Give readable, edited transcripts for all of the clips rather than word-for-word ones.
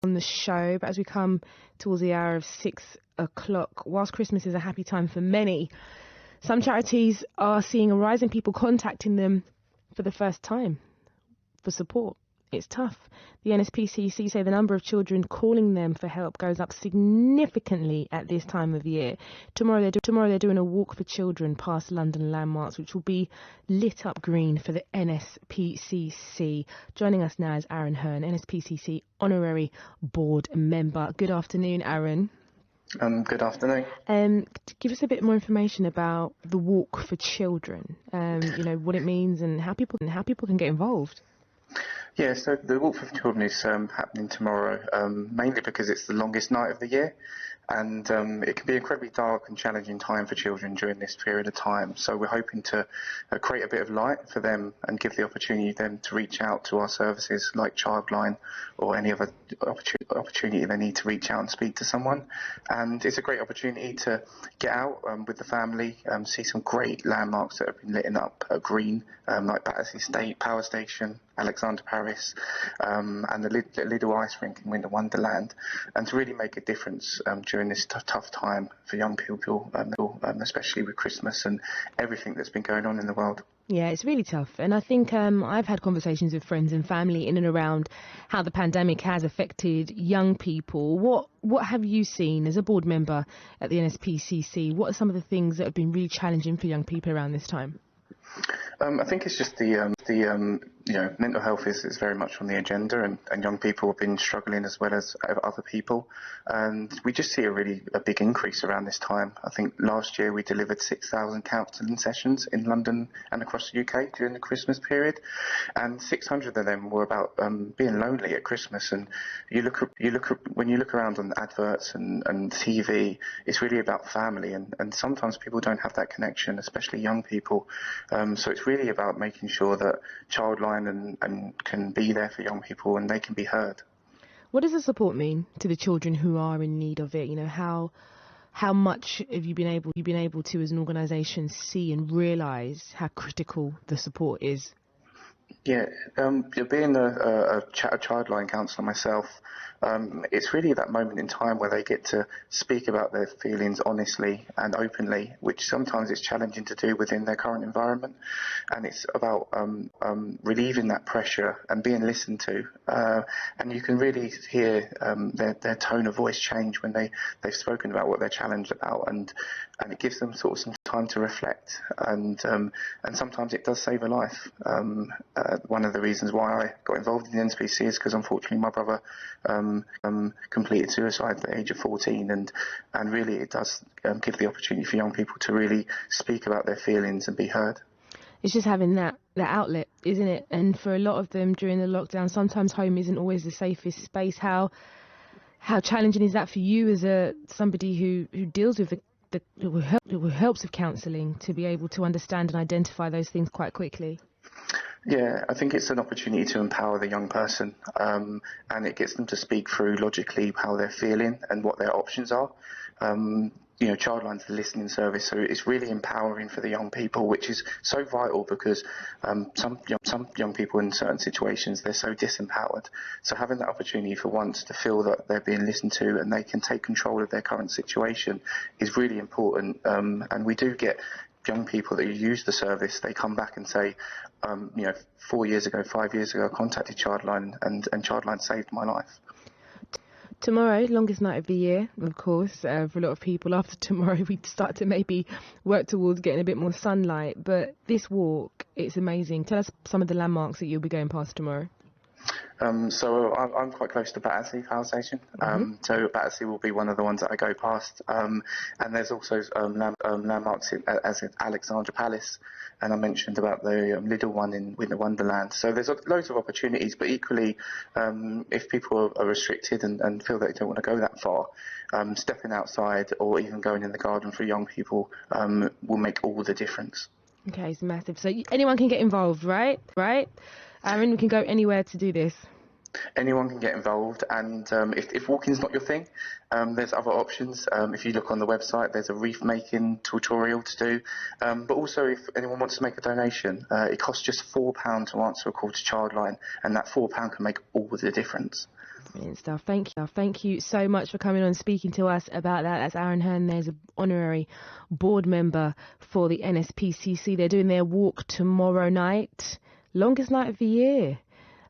on the show, but as we come towards the hour of 6 o'clock, whilst Christmas is a happy time for many, some charities are seeing a rise in people contacting them for the first time for support. It's tough. The NSPCC say the number of children calling them for help goes up significantly at this time of year. Tomorrow they're doing a walk for children past London landmarks, which will be lit up green for the NSPCC. Joining us now is Aaron Hearn, NSPCC Honorary Board Member. Good afternoon, Aaron. Good afternoon. Give us a bit more information about the walk for children. What it means and how people can get involved. Yeah, so the Walk for Children is happening tomorrow, mainly because it's the longest night of the year, and it can be an incredibly dark and challenging time for children during this period of time. So we're hoping to create a bit of light for them and give the opportunity for them to reach out to our services like Childline or any other opportunity they need to reach out and speak to someone. And it's a great opportunity to get out with the family, see some great landmarks that have been lit up green, like Battersea State Power Station, Alexander Paris, and the Lidl Ice Rink in Winter Wonderland, and to really make a difference during this tough time for young people, especially with Christmas and everything that's been going on in the world. Yeah, it's really tough. And I think I've had conversations with friends and family in and around how the pandemic has affected young people. What have you seen as a board member at the NSPCC? What are some of the things that have been really challenging for young people around this time? I think it's just the mental health is very much on the agenda, and young people have been struggling as well as other people, and we just see a big increase around this time. I think last year we delivered 6,000 counselling sessions in London and across the UK during the Christmas period, and 600 of them were about being lonely at Christmas. And when you look around on adverts and TV, it's really about family, and sometimes people don't have that connection, especially young people. So it's really about making sure that Childline and can be there for young people and they can be heard. What does the support mean to the children who are in need of it? You know, how much have you been able to, as an organisation, see and realise how critical the support is? Yeah, being a Childline counsellor myself, it's really that moment in time where they get to speak about their feelings honestly and openly, which sometimes is challenging to do within their current environment. And it's about relieving that pressure and being listened to. And you can really hear their tone of voice change when they've spoken about what they're challenged about, and it gives them sort of some time to reflect. And sometimes it does save a life. One of the reasons why I got involved in the NSPCC is because unfortunately my brother completed suicide at the age of 14, and really it does give the opportunity for young people to really speak about their feelings and be heard. It's just having that outlet, isn't it? And for a lot of them during the lockdown, sometimes home isn't always the safest space. How challenging is that for you as somebody who deals with who helps with counselling, to be able to understand and identify those things quite quickly? Yeah, I think it's an opportunity to empower the young person, and it gets them to speak through logically how they're feeling and what their options are. Childline's the listening service, so it's really empowering for the young people, which is so vital because some young people in certain situations, they're so disempowered. So having that opportunity for once to feel that they're being listened to and they can take control of their current situation is really important. And we do get young people that use the service, they come back and say, 4 years ago, 5 years ago, I contacted Childline and Childline saved my life. Tomorrow, longest night of the year, of course, for a lot of people. After tomorrow, we start to maybe work towards getting a bit more sunlight. But this walk, it's amazing. Tell us some of the landmarks that you'll be going past tomorrow. So I'm quite close to Battersea Power Station. So Battersea will be one of the ones that I go past. And there's also landmarks as in Alexandra Palace. And I mentioned about the Lidl one in Winter Wonderland. So there's loads of opportunities, but equally, if people are restricted and feel that they don't want to go that far, stepping outside or even going in the garden for young people will make all the difference. Okay, it's massive. So anyone can get involved, right? Aaron, we can go anywhere to do this. Anyone can get involved, and if walking's not your thing, there's other options. If you look on the website, there's a wreath making tutorial to do, but also if anyone wants to make a donation, it costs just £4 to answer a call to Childline, and that £4 can make all the difference. Brilliant stuff. Thank you so much for coming on and speaking to us about that. That's Aaron Hearn. There's an honorary board member for the NSPCC. They're doing their walk tomorrow night, longest night of the year.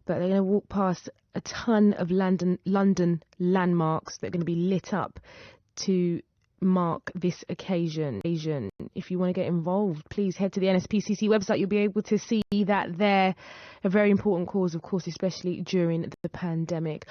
But they're going to walk past a ton of London landmarks that are going to be lit up to mark this occasion. If you want to get involved, please head to the NSPCC website. You'll be able to see that there. A very important cause, of course, especially during the pandemic.